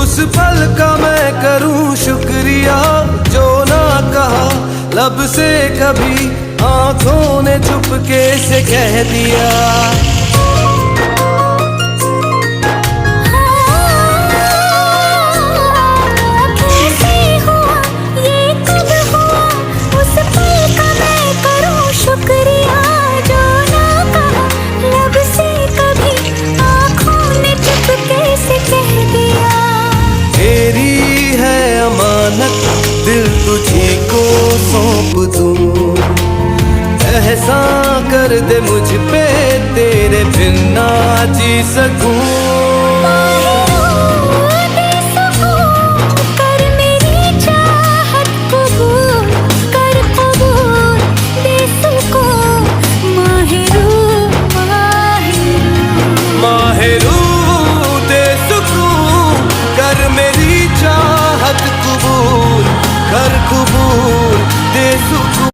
उस पल का मैं करूं शुक्रिया, जो ना कहा लब से कभी, आंखों ने चुपके से कह दिया। दिल तुझे को सौंप दूं, एहसान कर दे मुझ पे, तेरे बिन ना जी सकूं।